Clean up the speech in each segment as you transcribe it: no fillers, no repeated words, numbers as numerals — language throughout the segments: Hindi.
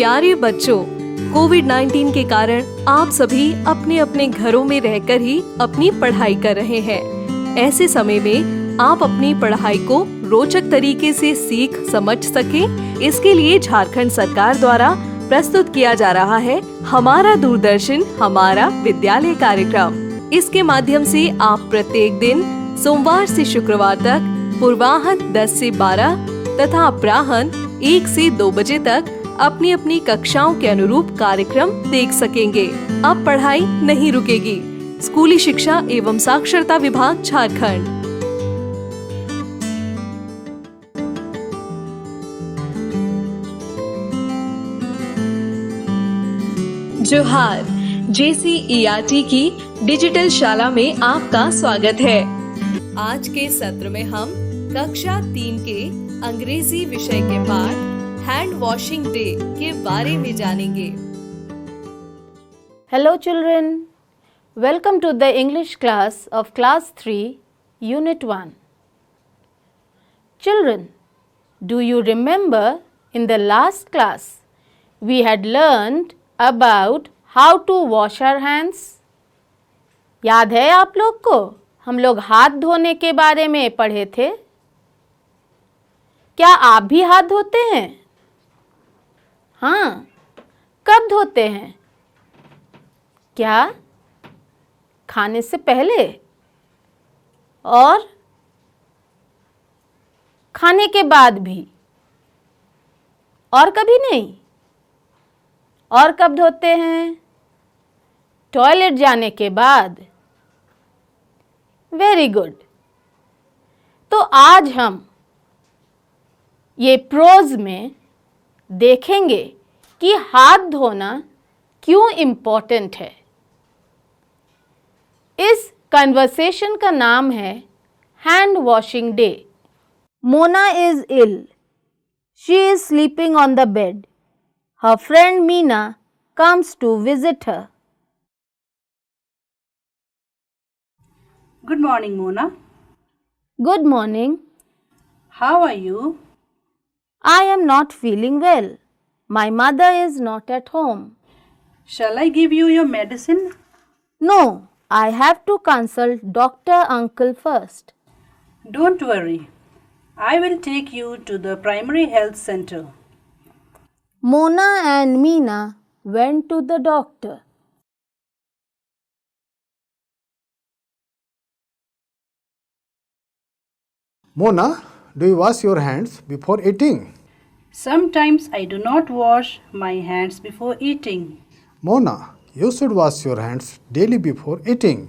प्यारे बच्चों, कोविड-19 के कारण आप सभी अपने अपने घरों में रहकर ही अपनी पढ़ाई कर रहे हैं। ऐसे समय में आप अपनी पढ़ाई को रोचक तरीके से सीख समझ सकें, इसके लिए झारखंड सरकार द्वारा प्रस्तुत किया जा रहा है हमारा दूरदर्शन हमारा विद्यालय कार्यक्रम। इसके माध्यम से आप प्रत्येक दिन सोमवार से शुक्रवार तक पूर्वाह्न 10 से 12 तथा अपराह्न 1 से 2 बजे तक अपनी अपनी कक्षाओं के अनुरूप कार्यक्रम देख सकेंगे। अब पढ़ाई नहीं रुकेगी। स्कूली शिक्षा एवं साक्षरता विभाग झारखंड। जोहार, JCERT की डिजिटल शाला में आपका स्वागत है। आज के सत्र में हम कक्षा 3 के अंग्रेजी विषय के पाठ हैंड वॉशिंग डे के बारे में जानेंगे। Hello children, welcome to the English class of class 3, unit 1. Children, do you remember in the last class we had learned about how to wash our hands? याद है आप लोग को? हम लोग हाथ धोने के बारे में पढ़े थे। क्या आप भी हाथ धोते हैं? हाँ, कब धोते हैं? क्या खाने से पहले और खाने के बाद भी? और कभी नहीं? और कब धोते हैं? टॉयलेट जाने के बाद। Very good. तो आज हम ये प्रोज में देखेंगे कि हाथ धोना क्यों इम्पोर्टेंट है। इस कन्वर्सेशन का नाम है hand washing day. Mona is ill. She is sleeping on the bed. Her friend Meena comes to visit her. Good morning, Mona. Good morning. How are you? I am not feeling well. My mother is not at home. Shall I give you your medicine? No, I have to consult Dr. Uncle first. Don't worry. I will take you to the primary health center. Mona and Meena went to the doctor. Mona, do you wash your hands before eating? Sometimes I do not wash my hands before eating. Mona, you should wash your hands daily before eating.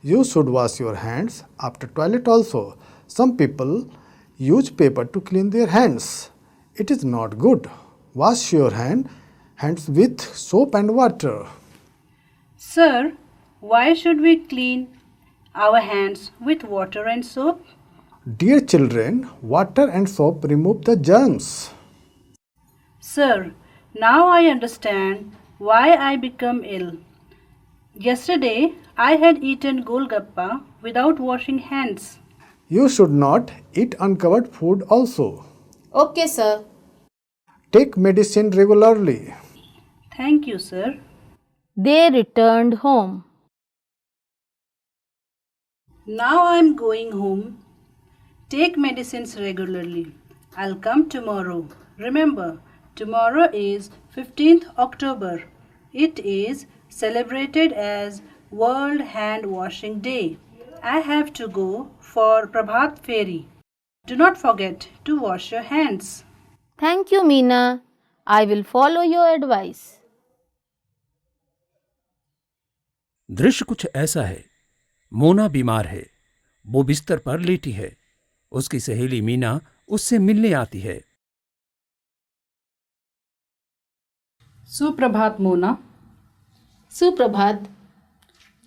You should wash your hands after toilet also. Some people use paper to clean their hands. It is not good. Wash your hands with soap and water. Sir, why should we clean our hands with water and soap? Dear children, water and soap remove the germs. Sir, now I understand why I become ill. Yesterday, I had eaten golgappa without washing hands. You should not eat uncovered food also. Okay, sir. Take medicine regularly. Thank you, sir. They returned home. Now I am going home. Take medicines regularly. I'll come tomorrow. Remember, tomorrow is 15th October. It is celebrated as World Hand Washing Day. I have to go for Prabhat Fairy. Do not forget to wash your hands. Thank you, Meena. I will follow your advice. दृश्य कुछ ऐसा है। मोना बीमार है। वो बिस्तर पर लेटी है। उसकी सहेली मीना उससे मिलने आती है। सुप्रभात मोना। सुप्रभात।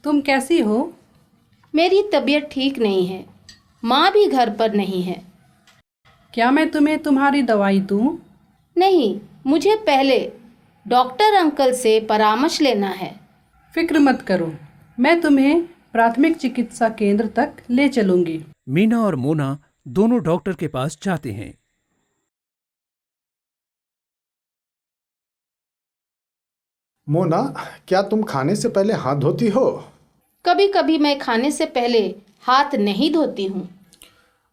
तुम कैसी हो? मेरी तबीयत ठीक नहीं है। माँ भी घर पर नहीं है। क्या मैं तुम्हें तुम्हारी दवाई दूं? नहीं, मुझे पहले डॉक्टर अंकल से परामर्श लेना है। फिक्र मत करो, मैं तुम्हें प्राथमिक चिकित्सा केंद्र तक ले चलूंगी। मीना और मोना दोनों डॉक्टर के पास जाते हैं। मोना, क्या तुम खाने से पहले हाथ धोती हो? कभी कभी मैं खाने से पहले हाथ नहीं धोती हूँ।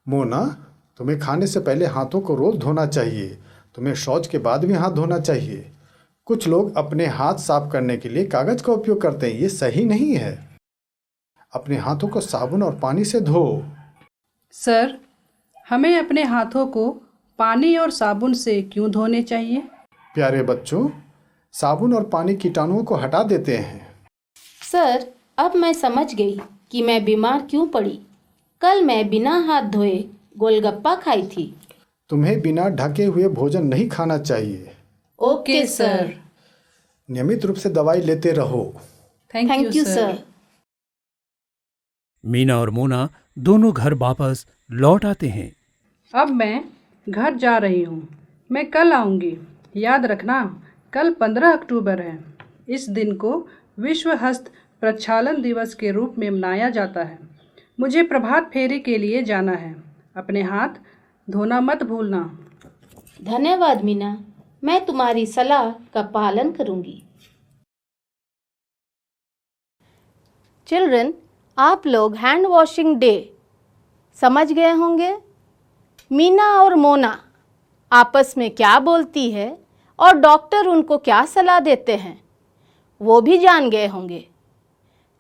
मोना, तुम्हें खाने से पहले हाथों को रोज धोना चाहिए। तुम्हें शौच के बाद भी हाथ धोना चाहिए। कुछ लोग अपने हाथ साफ करने के लिए कागज का उपयोग करते हैं। ये सही नहीं है। अपने हाथों को साबुन और पानी से धो। सर, हमें अपने हाथों को पानी और साबुन से क्यों धोने चाहिए? प्यारे बच्चों, साबुन और पानी कीटाणुओं को हटा देते हैं। सर, अब मैं समझ गई कि मैं बीमार क्यों पड़ी। कल मैं बिना हाथ धोए गोलगप्पा खाई थी। तुम्हें बिना ढके हुए भोजन नहीं खाना चाहिए। Okay sir. नियमित रूप से दवाई लेते रहो। Thank you sir. मीना और मोना दोनों घर वापस लौट आते हैं। अब मैं घर जा रही हूँ। मैं कल आऊँगी। याद रखना, कल 15 अक्टूबर है। इस दिन को विश्व हस्त प्रक्षालन दिवस के रूप में मनाया जाता है। मुझे प्रभात फेरी के लिए जाना है। अपने हाथ धोना मत भूलना। धन्यवाद मीना, मैं तुम्हारी सलाह का पालन करूंगी। चिल्ड्रन, आप लोग हैंड वॉशिंग डे समझ गए होंगे। मीना और मोना आपस में क्या बोलती है और डॉक्टर उनको क्या सलाह देते हैं वो भी जान गए होंगे।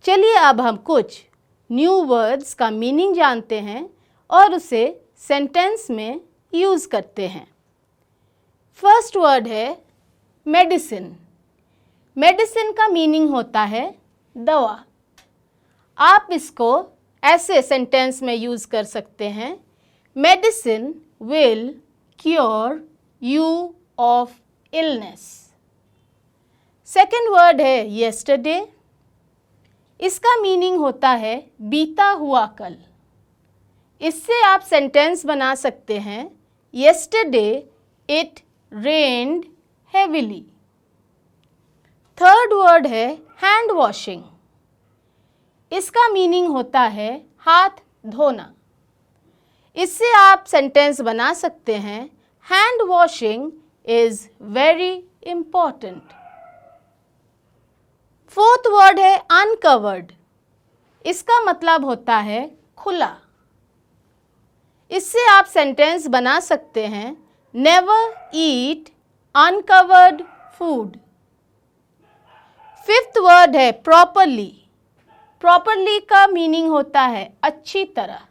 चलिए अब हम कुछ न्यू वर्ड्स का मीनिंग जानते हैं और उसे सेंटेंस में यूज़ करते हैं। फर्स्ट वर्ड है मेडिसिन। मेडिसिन का मीनिंग होता है दवा। आप इसको ऐसे सेंटेंस में यूज़ कर सकते हैं, medicine will cure you of illness. Second word है येस्टरडे। इसका मीनिंग होता है बीता हुआ कल। इससे आप सेंटेंस बना सकते हैं, yesterday it rained heavily. Third word है हैंड वॉशिंग। इसका मीनिंग होता है हाथ धोना। इससे आप सेंटेंस बना सकते हैं, hand washing is very important. Fourth word है अनकवर्ड। इसका मतलब होता है खुला। इससे आप सेंटेंस बना सकते हैं, नेवर ईट अनकवर्ड फूड। फिफ्थ वर्ड है प्रॉपरली। प्रॉपरली का मीनिंग होता है अच्छी तरह।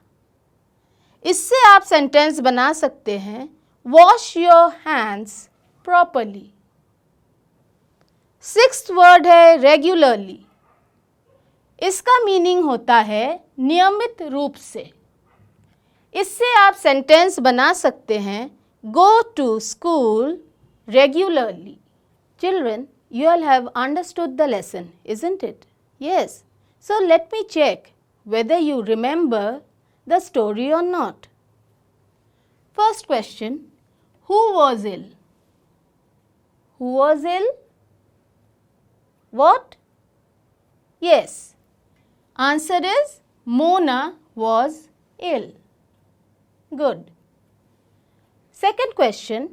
इससे आप सेंटेंस बना सकते हैं, wash your hands properly. Sixth word है रेगुलरली। इसका मीनिंग होता है नियमित रूप से। इससे आप सेंटेंस बना सकते हैं, go to school regularly. Children, you all have understood the lesson, isn't it? Yes. So let me check whether you remember the story or not. First question, who was ill? Who was ill? What? Yes. Answer is Mona was ill. Good. Second question,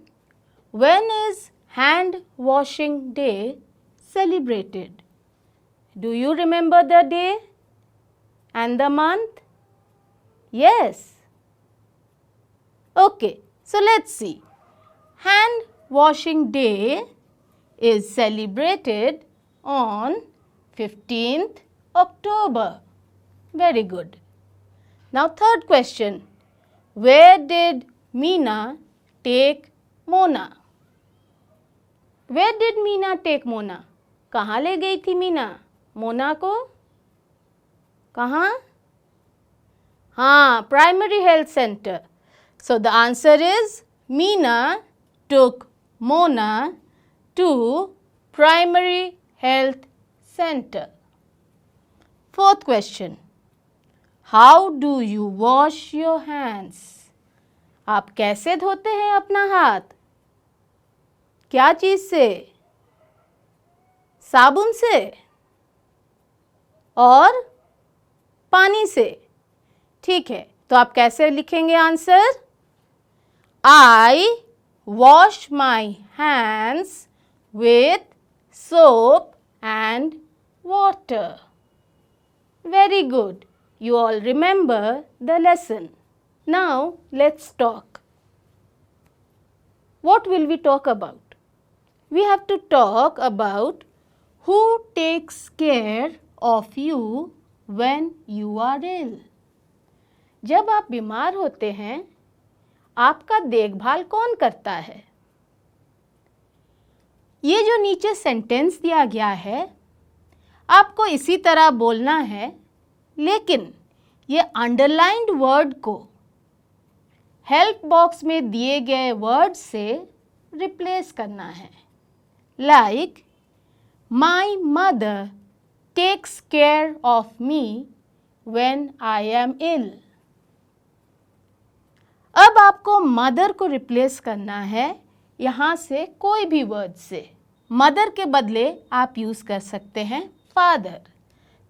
when is hand washing day celebrated? Do you remember the day and the month? Yes. Okay, so let's see. Hand washing day is celebrated on 15th October. Very good. Now third question. Where did Meena take Mona? Where did Meena take Mona? कहाँ ले गई थी मीना मोना को? कहाँ? हाँ, primary health centre. So the answer is Meena took Mona to primary health center. Fourth question. How do you wash your hands? आप कैसे धोते हैं अपना हाथ? क्या चीज़ से? साबुन से और पानी से. ठीक है, तो आप कैसे लिखेंगे answer? I wash my hands with soap and water. Very good. You all remember the lesson. Now let's talk. What will we talk about? We have to talk about who takes care of you when you are ill. जब आप बीमार होते हैं, आपका देखभाल कौन करता है? ये जो नीचे सेंटेंस दिया गया है, आपको इसी तरह बोलना है, लेकिन ये अंडरलाइंड वर्ड को हेल्प बॉक्स में दिए गए वर्ड से रिप्लेस करना है. Like my mother takes care of me when I am ill. अब आपको मदर को रिप्लेस करना है यहाँ से कोई भी वर्ड से. मदर के बदले आप यूज़ कर सकते हैं फादर.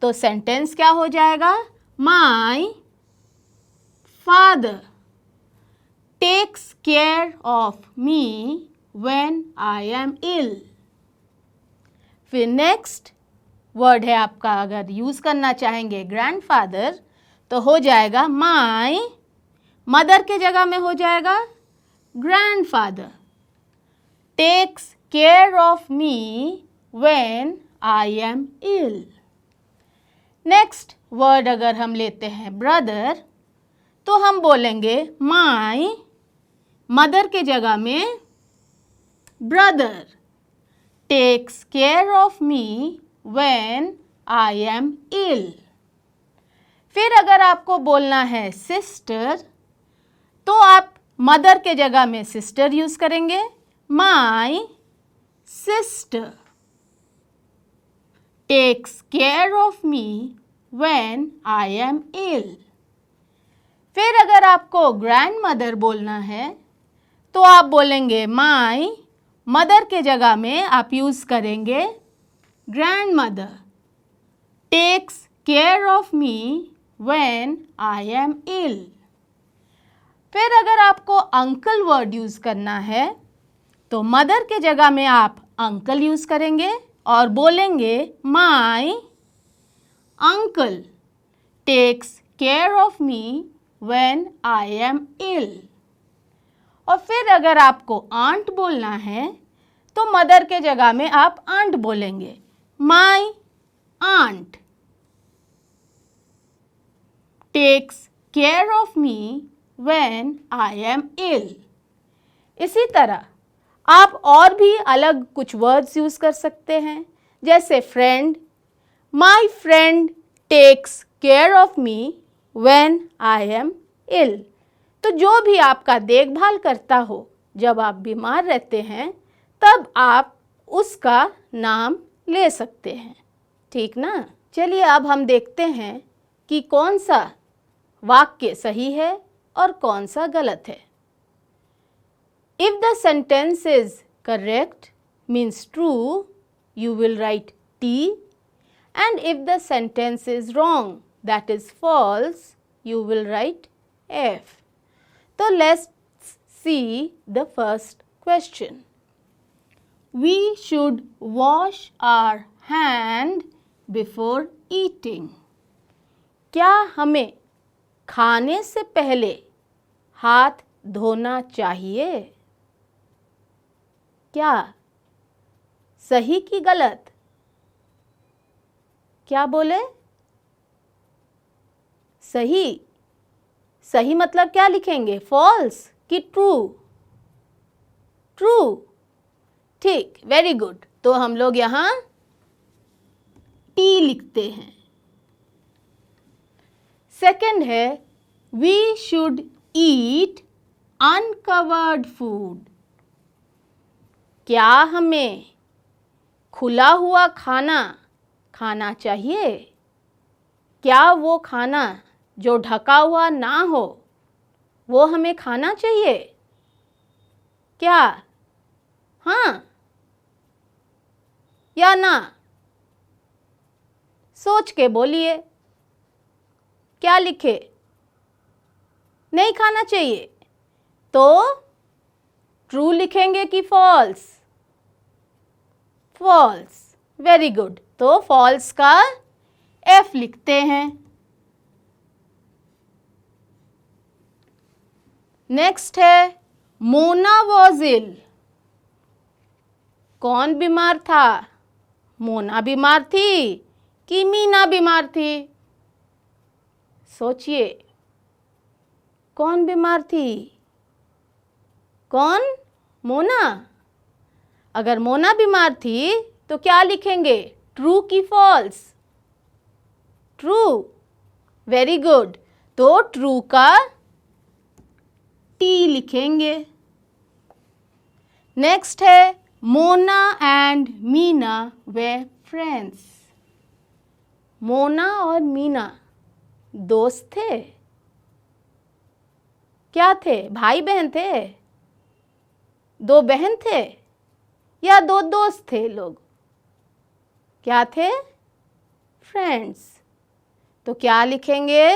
तो सेंटेंस क्या हो जाएगा? My father takes care of me when I am ill. फिर नेक्स्ट वर्ड है आपका, अगर यूज़ करना चाहेंगे ग्रैंडफादर तो हो जाएगा माई, मदर के जगह में हो जाएगा grandfather takes care of me when I am ill. Next word अगर हम लेते हैं ब्रदर, तो हम बोलेंगे माई, मदर के जगह में brother takes care of me when I am ill. फिर अगर आपको बोलना है सिस्टर, तो आप मदर के जगह में सिस्टर यूज़ करेंगे. My sister takes care of me when I am ill. फिर अगर आपको ग्रैंड मदर बोलना है, तो आप बोलेंगे माई, मदर के जगह में आप यूज़ करेंगे grandmother takes care of me when I am ill. फिर अगर आपको अंकल वर्ड यूज़ करना है, तो मदर के जगह में आप अंकल यूज़ करेंगे और बोलेंगे my uncle takes care of me when I am ill. और फिर अगर आपको आंट बोलना है, तो मदर के जगह में आप आंट बोलेंगे. My aunt takes care of me when I am ill. इसी तरह आप और भी अलग कुछ वर्ड्स यूज़ कर सकते हैं, जैसे friend, my friend takes care of me when I am ill. तो जो भी आपका देखभाल करता हो जब आप बीमार रहते हैं, तब आप उसका नाम ले सकते हैं. ठीक ना? चलिए अब हम देखते हैं कि कौन सा वाक्य सही है और कौन सा गलत है. If the sentence is correct, means true, you will write T, and if the sentence is wrong, that is false, you will write F. So let's see the first question. We should wash our hand before eating. क्या हमें खाने से पहले हाथ धोना चाहिए? क्या सही कि गलत? क्या बोले? सही. सही मतलब क्या लिखेंगे? फॉल्स कि ट्रू? ट्रू. ठीक, वेरी गुड. तो हम लोग यहाँ टी लिखते हैं. सेकंड है we should eat uncovered food. क्या हमें खुला हुआ खाना खाना चाहिए? क्या वो खाना जो ढका हुआ ना हो, वो हमें खाना चाहिए? क्या हाँ या ना? सोच के बोलिए. क्या लिखे? नहीं खाना चाहिए. तो ट्रू लिखेंगे कि फॉल्स? फॉल्स. वेरी गुड, तो फॉल्स का F लिखते हैं। नेक्स्ट है मोना वॉज इल। कौन बीमार था? मोना बीमार थी कि मीना बीमार थी? सोचिए, कौन बीमार थी? कौन? मोना। अगर मोना बीमार थी तो क्या लिखेंगे? ट्रू की फॉल्स? ट्रू। वेरी गुड, तो ट्रू का T लिखेंगे। नेक्स्ट है Mona and Meena way friends. Mona और मीना दोस्त थे? क्या थे? भाई बहन थे? दो बहन थे या दो दोस्त थे लोग? क्या थे? फ्रेंड्स। तो क्या लिखेंगे?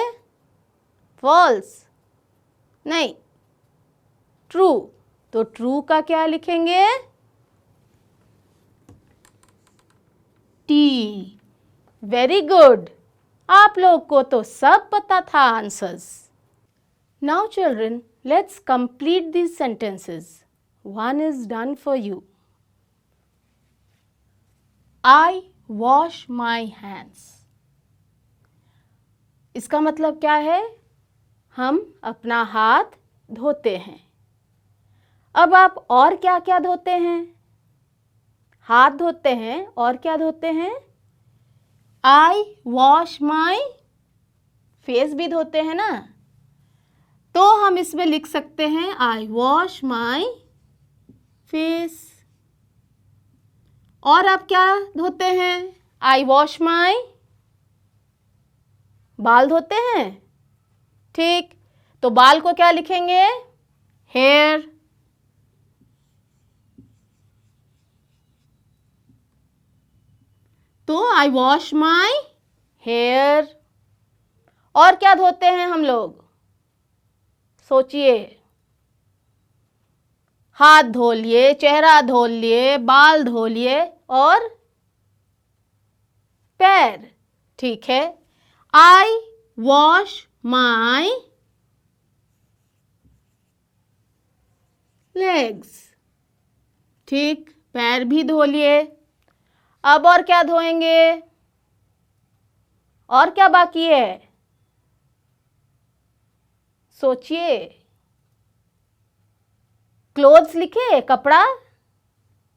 फॉल्स? नहीं, ट्रू। तो ट्रू का क्या लिखेंगे? टी। वेरी गुड, आप लोग को तो सब पता था answers. Now children, let's complete these sentences. One is done for you. I wash my hands. इसका मतलब क्या है? हम अपना हाथ धोते हैं। अब आप और क्या क्या धोते हैं? हाथ धोते हैं और क्या धोते हैं? I wash my फेस भी धोते हैं ना, तो हम इसमें लिख सकते हैं I wash my face। और आप क्या धोते हैं? I wash my बाल धोते हैं। ठीक, तो बाल को क्या लिखेंगे? हेयर। तो I wash my hair। और क्या धोते हैं हम लोग? सोचिए, हाथ धो लिए, चेहरा धो लिए, बाल धो लिए और पैर। ठीक है, I wash my legs। ठीक, पैर भी धो लिए। अब और क्या धोएंगे? और क्या बाकी है? सोचिए, क्लोथ्स लिखे, कपड़ा।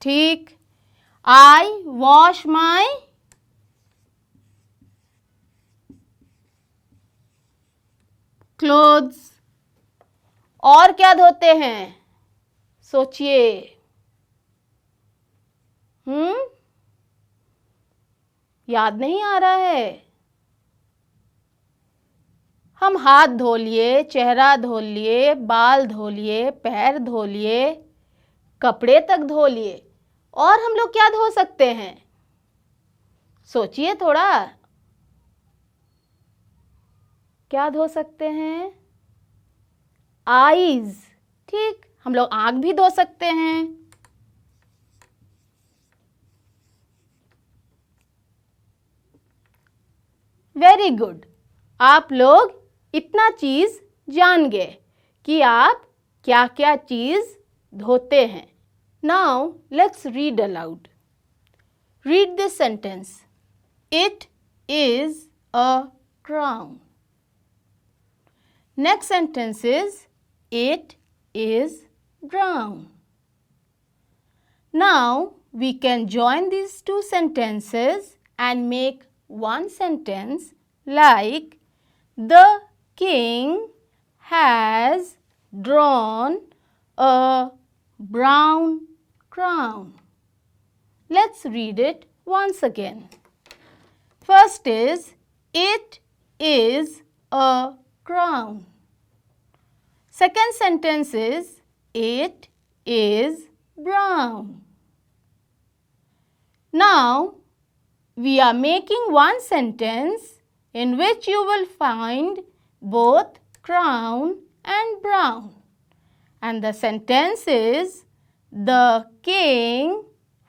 ठीक, I wash my clothes। और क्या धोते हैं? सोचिए। याद नहीं आ रहा है? हम हाथ धो लिए, चेहरा धो लिए, बाल धो लिए, पैर धो लिए, कपड़े तक धो लिए, और हम लोग क्या धो सकते हैं? सोचिए थोड़ा, क्या धो सकते हैं? आईज। ठीक, हम लोग आंख भी धो सकते हैं। वेरी गुड, आप लोग इतना चीज जान गए कि आप क्या क्या चीज धोते हैं। Now let's read aloud. Read this sentence. It is a crown. Next sentence is it is brown. Now we can join these two sentences and make one sentence like the king has drawn a brown crown. Let's read it once again. First is it is a crown. Second sentence is it is brown. Now we are making one sentence in which you will find both crown and brown. And the sentence is the king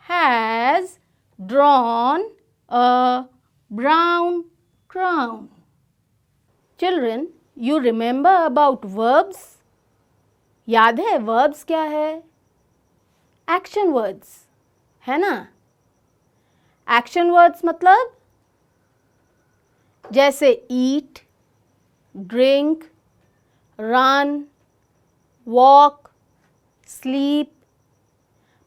has drawn a brown crown. Children, you remember about verbs? याद है verbs क्या है? Action words, है ना? Action words मतलब जैसे eat, drink, run, walk, sleep,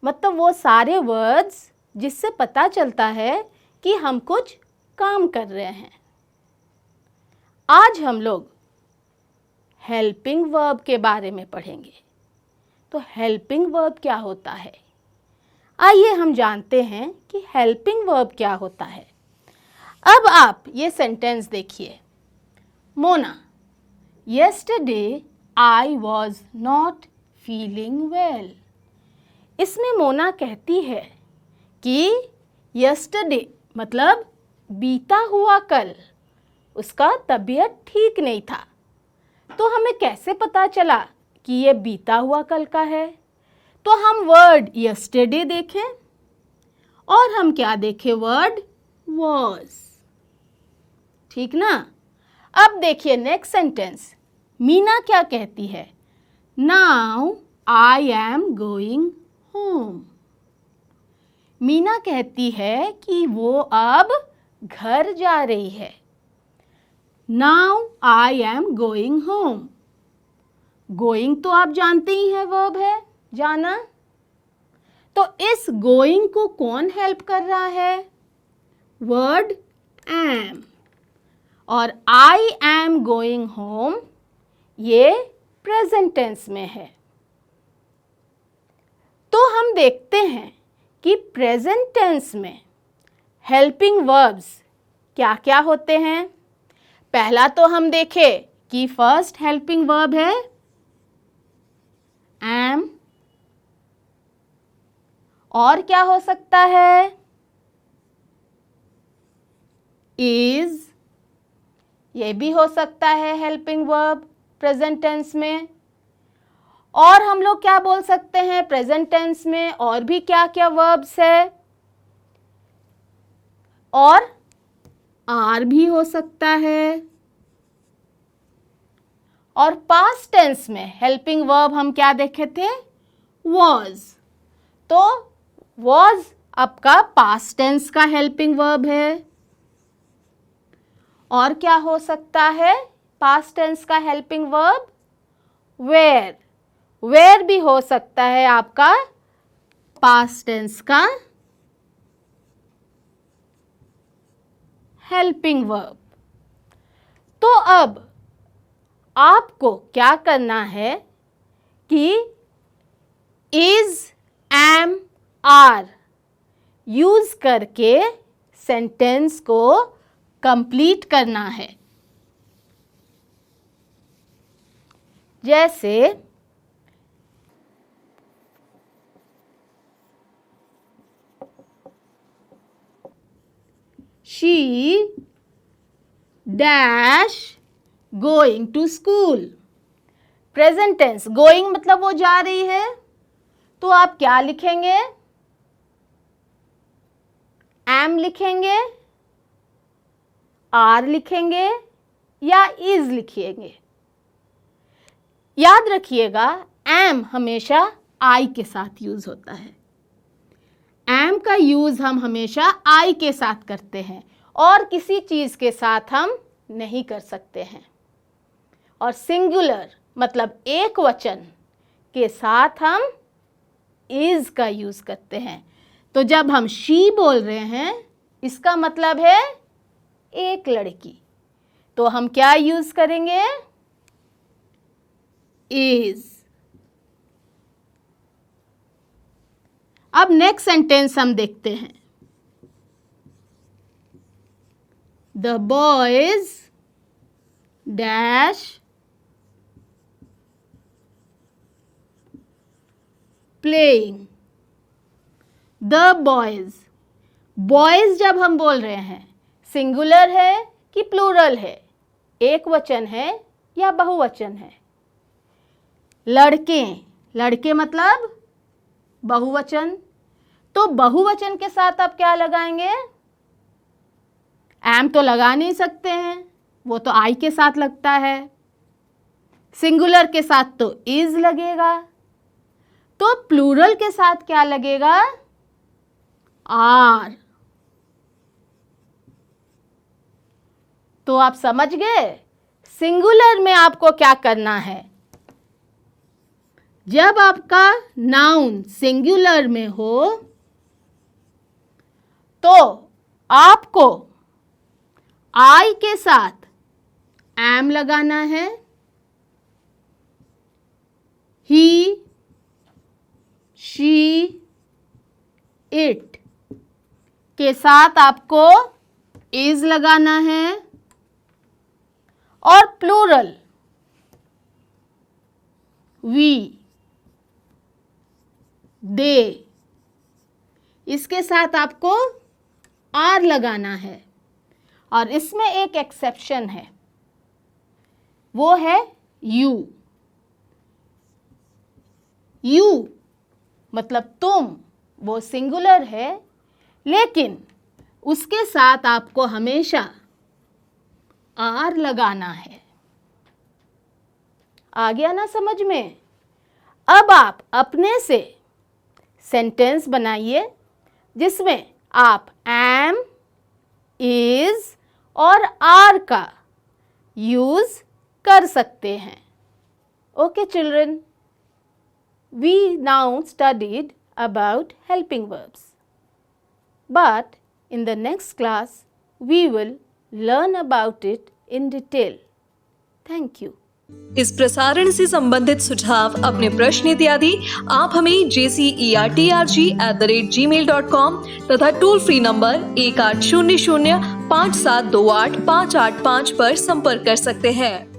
मतलब वो सारे वर्ड्स जिससे पता चलता है कि हम कुछ काम कर रहे हैं। आज हम लोग हेल्पिंग वर्ब के बारे में पढ़ेंगे। तो हेल्पिंग वर्ब क्या होता है? आइए हम जानते हैं कि हेल्पिंग वर्ब क्या होता है। अब आप ये सेंटेंस देखिए। Mona, yesterday I was not feeling well. इसमें मोना कहती है कि yesterday मतलब बीता हुआ कल उसका तबीयत ठीक नहीं था। तो हमें कैसे पता चला कि ये बीता हुआ कल का है? तो हम वर्ड yesterday देखें और हम क्या देखें? Word was। ठीक ना? अब देखिए नेक्स्ट सेंटेंस। मीना क्या कहती है? Now I am going home. Meena कहती है कि वो अब घर जा रही है। Now I am going home. Going तो आप जानते ही हैं वर्ब है, जाना। तो इस going को कौन हेल्प कर रहा है? Word am। और I am going home ये प्रेजेंट टेंस में है। तो हम देखते हैं कि प्रेजेंट टेंस में हेल्पिंग वर्ब्स क्या क्या होते हैं। पहला तो हम देखें कि फर्स्ट हेल्पिंग वर्ब है am। और क्या हो सकता है? is, ये भी हो सकता है हेल्पिंग वर्ब प्रेजेंट टेंस में। और हम लोग क्या बोल सकते हैं प्रेजेंट टेंस में और भी क्या क्या वर्ब्स है? और आर भी हो सकता है। और पास्ट टेंस में हेल्पिंग वर्ब हम क्या देखे थे? was। तो was आपका पास्ट टेंस का हेल्पिंग वर्ब है। और क्या हो सकता है पास्ट टेंस का हेल्पिंग वर्ब? वेयर। वेयर भी हो सकता है आपका पास्ट टेंस का हेल्पिंग वर्ब। तो अब आपको क्या करना है कि इज, एम, आर यूज करके सेंटेंस को कंप्लीट करना है। जैसे she dash going to school। Present tense going मतलब वो जा रही है। तो आप क्या लिखेंगे? am लिखेंगे, आर लिखेंगे या इज लिखिएंगे। याद रखिएगा am हमेशा I के साथ यूज होता है। am का यूज हम हमेशा I के साथ करते हैं और किसी चीज के साथ हम नहीं कर सकते हैं। और सिंगुलर मतलब एक वचन के साथ हम is का यूज करते हैं। तो जब हम she बोल रहे हैं इसका मतलब है एक लड़की। तो हम क्या यूज करेंगे? is। अब नेक्स्ट सेंटेंस हम देखते हैं। The boys dash playing। The boys, boys जब हम बोल रहे हैं सिंगुलर है कि प्लूरल है, एक वचन है या बहुवचन है? लड़के, लड़के मतलब बहुवचन। तो बहुवचन के साथ आप क्या लगाएंगे? एम तो लगा नहीं सकते हैं, वो तो आई के साथ लगता है। सिंगुलर के साथ तो इज लगेगा। तो प्लूरल के साथ क्या लगेगा? आर। तो आप समझ गए, सिंगुलर में आपको क्या करना है। जब आपका नाउन सिंगुलर में हो तो आपको आई के साथ एम लगाना है, ही, शी, इट के साथ आपको इज लगाना है, और प्लूरल वी, दे, इसके साथ आपको आर लगाना है। और इसमें एक एक्सेप्शन है, वो है यू। यू मतलब तुम, वो सिंगुलर है, लेकिन उसके साथ आपको हमेशा आर लगाना है। आ गया ना समझ में? अब आप अपने से सेंटेंस बनाइए जिसमें आप एम, इज और आर का यूज कर सकते हैं। Okay children, we now studied about helping verbs, but in the next class we will learn about it in detail. Thank you. इस प्रसारण से संबंधित सुझाव, अपने प्रश्न इत्यादि आप हमें jcerg@gmail.com तथा टोल फ्री नंबर 1800 5728 585 पर संपर्क कर सकते हैं।